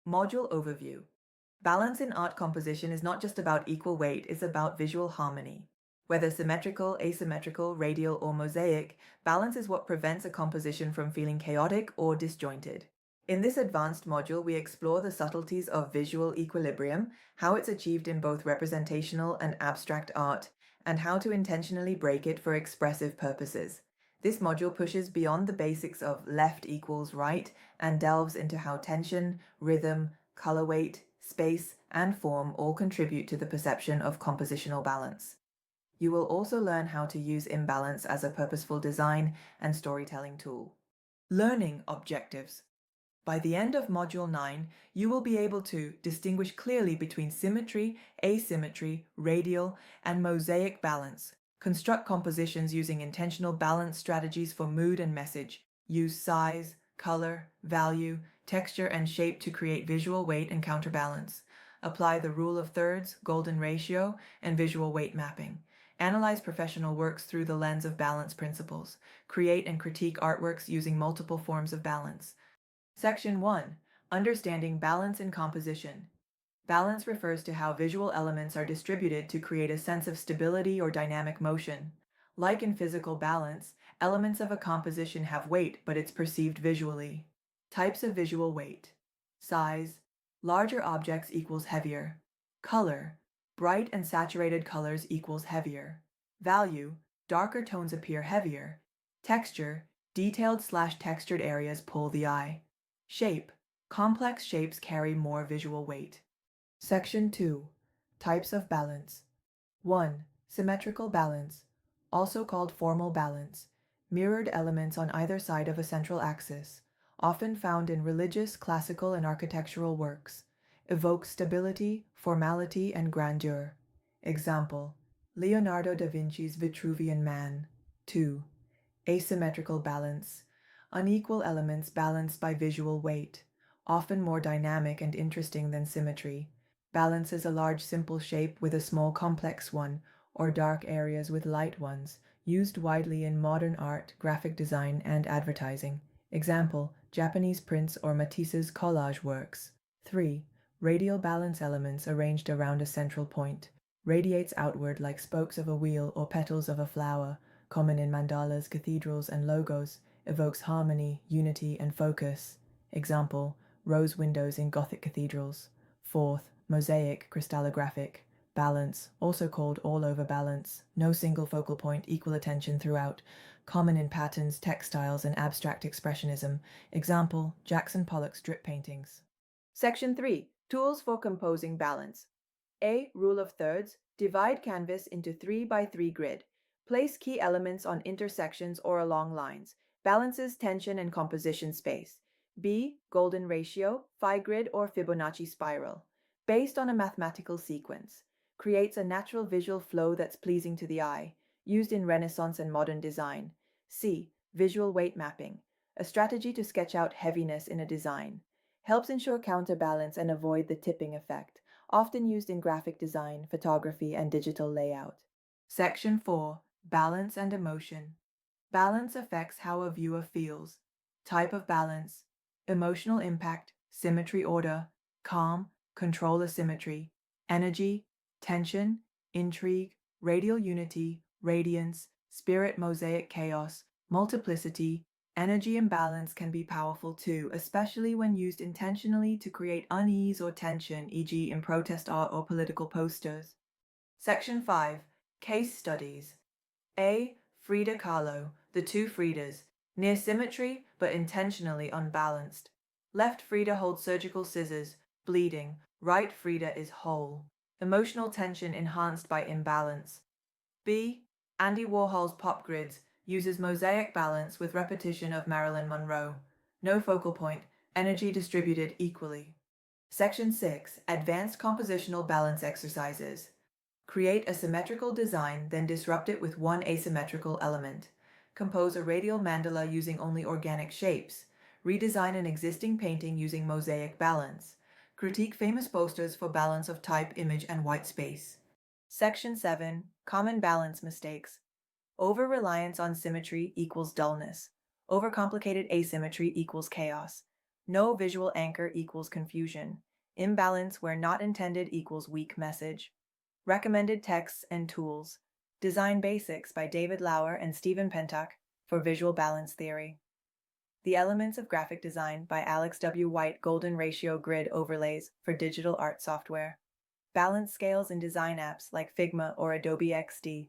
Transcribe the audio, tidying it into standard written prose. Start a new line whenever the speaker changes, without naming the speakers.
Module Overview. Balance in art composition is not just about equal weight, it's about visual harmony. Whether symmetrical, asymmetrical, radial, or mosaic, balance is what prevents a composition from feeling chaotic or disjointed. In this advanced module, we explore the subtleties of visual equilibrium, how it's achieved in both representational and abstract art, and how to intentionally break it for expressive purposes. This module pushes beyond the basics of left equals right and delves into how tension, rhythm, color weight, space, and form all contribute to the perception of compositional balance. You will also learn how to use imbalance as a purposeful design and storytelling tool. Learning objectives. By the end of Module 9, you will be able to distinguish clearly between symmetry, asymmetry, radial, and mosaic balance, construct compositions using intentional balance strategies for mood and message, use size, color, value, texture, and shape to create visual weight and counterbalance, apply the rule of thirds, golden ratio, and visual weight mapping, analyze professional works through the lens of balance principles, create and critique artworks using multiple forms of balance. Section 1. Understanding balance in composition. Balance refers to how visual elements are distributed to create a sense of stability or dynamic motion. Like in physical balance, elements of a composition have weight, but it's perceived visually. Types of visual weight. Size. Larger objects equals heavier. Color. Bright and saturated colors equals heavier. Value. Darker tones appear heavier. Texture. Detailed/textured areas pull the eye. Shape. Complex shapes carry more visual weight. Section 2. Types of balance. 1. Symmetrical balance, also called formal balance. Mirrored elements on either side of a central axis, often found in religious, classical, and architectural works. Evoke stability, formality, and grandeur. Example: Leonardo da Vinci's Vitruvian Man. 2. Asymmetrical balance. Unequal elements balanced by visual weight, often more dynamic and interesting than symmetry. Balance is a large simple shape with a small complex one, or dark areas with light ones, used widely in modern art, graphic design, and advertising. Example: Japanese prints or Matisse's collage works. 3. Radial balance elements arranged around a central point. Radiates outward like spokes of a wheel or petals of a flower, common in mandalas, cathedrals, and logos. Evokes harmony, unity, and focus. Example: rose windows in Gothic cathedrals. 4th, mosaic, crystallographic. Balance, also called all-over balance, no single focal point, equal attention throughout. Common in patterns, textiles, and abstract expressionism. Example: Jackson Pollock's drip paintings. Section 3. Tools for composing balance. A. Rule of thirds. Divide canvas into 3 by 3 grid. Place key elements on intersections or along lines. Balances tension and composition space. B. Golden ratio, Phi grid, or Fibonacci spiral. Based on a mathematical sequence. Creates a natural visual flow that's pleasing to the eye. Used in Renaissance and modern design. C. Visual weight mapping. A strategy to sketch out heaviness in a design. Helps ensure counterbalance and avoid the tipping effect. Often used in graphic design, photography, and digital layout. Section 4. Balance and emotion. Balance affects how a viewer feels. Type of balance. Emotional impact, symmetry order, calm, control asymmetry, energy, tension, intrigue, radial unity, radiance, spirit mosaic chaos, multiplicity. Energy imbalance can be powerful too, especially when used intentionally to create unease or tension, e.g. in protest art or political posters. Section 5. Case studies. A. Frida Kahlo, The Two Fridas. Near symmetry, but intentionally unbalanced. Left Frida holds surgical scissors, bleeding. Right Frida is whole. Emotional tension enhanced by imbalance. B. Andy Warhol's Pop Grids uses mosaic balance with repetition of Marilyn Monroe. No focal point, energy distributed equally. Section 6. Advanced compositional balance exercises. Create a symmetrical design, then disrupt it with one asymmetrical element. Compose a radial mandala using only organic shapes. Redesign an existing painting using mosaic balance. Critique famous posters for balance of type, image, and white space. Section 7. Common balance mistakes. Over-reliance on symmetry equals dullness. Overcomplicated asymmetry equals chaos. No visual anchor equals confusion. Imbalance where not intended equals weak message. Recommended texts and tools. Design Basics by David Lauer and Stephen Pentuck for visual balance theory. The Elements of Graphic Design by Alex W. White. Golden ratio grid overlays for digital art software. Balance scales in design apps like Figma or Adobe XD.